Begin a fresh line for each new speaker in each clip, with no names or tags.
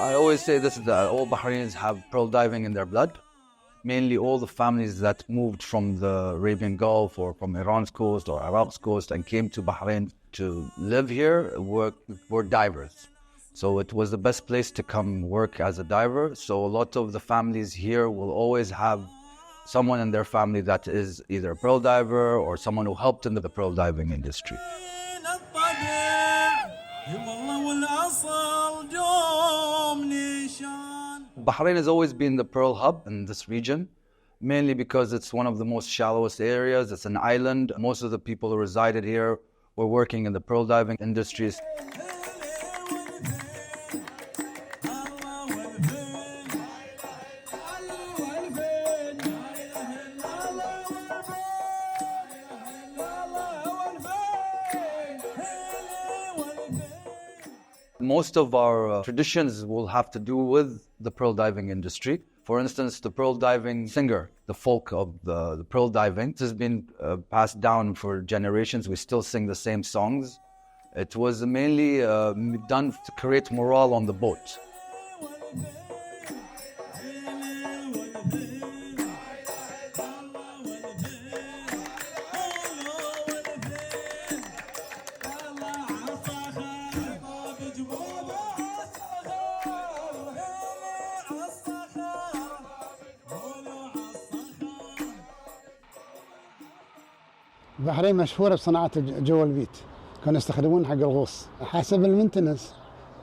I always say this, that all Bahrainis have pearl diving in their blood. Mainly all the families that moved from the Arabian Gulf or from Iran's coast or Iraq's coast and came to Bahrain to live here were divers. So it was the best place to come work as a diver. So a lot of the families here will always have someone in their family that is either a pearl diver or someone who helped in the pearl diving industry. Bahrain has always been the pearl hub in this region, mainly because it's one of the most shallowest areas. It's an island. Most of the people who resided here were working in the pearl diving industries. Most of our traditions will have to do with the pearl diving industry. For instance, the pearl diving singer, the folk of the pearl diving, this has been passed down for generations. We still sing the same songs. It was mainly done to create morale on the boat.
البحرين مشهورة بصناعة جوا البيت، كانوا يستخدمون حق الغوص حسب المنتنس.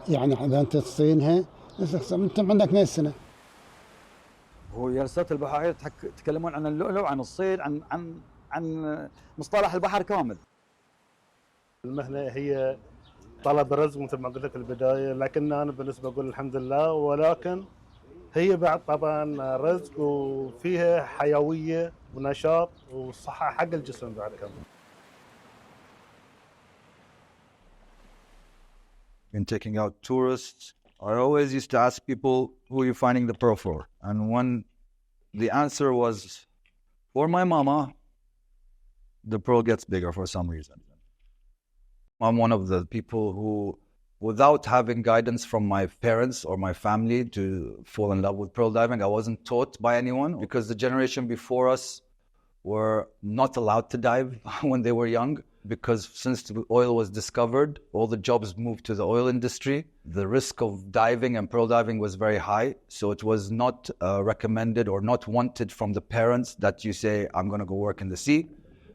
يعني إذا أنت تصينها أنت عندك 100 سنة.
هو جلسات البحرين يتكلمون عن اللؤلؤ، عن الصيد، عن مصطلح البحر كامل.
المهنة هي طلب رزق مثل ما قلت لك البداية، لكن أنا بالنسبة أقول الحمد لله، ولكن هي بعد طبعا رزق وفيها حيوية ونشاط وصحة حق الجسم بعد كمان.
In taking out tourists, I always used to ask people, who are you finding the pearl for? And when the answer was, for my mama, the pearl gets bigger for some reason. I'm one of the people who, without having guidance from my parents or my family to fall in love with pearl diving, I wasn't taught by anyone, because the generation before us were not allowed to dive when they were young, because since the oil was discovered, all the jobs moved to the oil industry. The risk of diving and pearl diving was very high, so it was not recommended or not wanted from the parents that you say, I'm going to go work in the sea.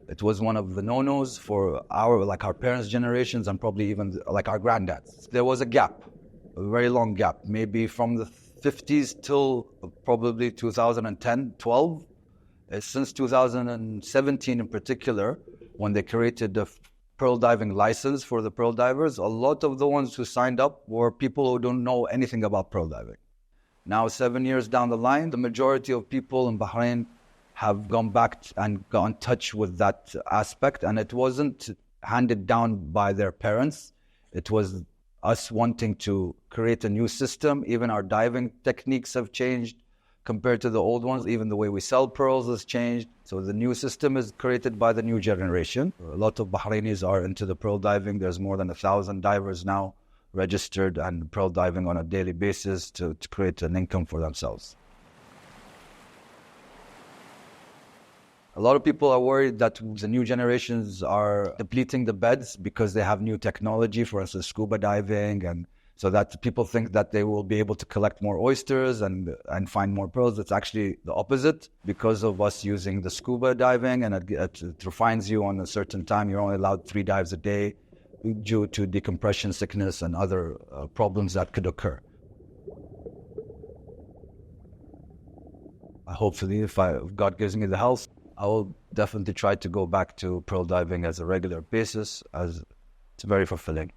It was one of the no-nos for our parents' generations and probably even like our granddads. There was a gap, a very long gap, maybe from the 50s till probably 2010, 12. Since 2017 in particular, when they created the pearl diving license for the pearl divers, a lot of the ones who signed up were people who don't know anything about pearl diving. Now, 7 years down the line, the majority of people in Bahrain have gone back and got in touch with that aspect, and it wasn't handed down by their parents. It was us wanting to create a new system. Even our diving techniques have changed compared to the old ones. Even the way we sell pearls has changed. So the new system is created by the new generation. A lot of Bahrainis are into the pearl diving. There's more than 1,000 divers now registered and pearl diving on a daily basis to create an income for themselves. A lot of people are worried that the new generations are depleting the beds because they have new technology, for instance, scuba diving, and so that people think that they will be able to collect more oysters and find more pearls. It's actually the opposite. Because of us using the scuba diving, and it refines you on a certain time, you're only allowed 3 dives a day due to decompression sickness and other problems that could occur. Hopefully, if God gives me the health, I will definitely try to go back to pearl diving as a regular basis, as it's very fulfilling.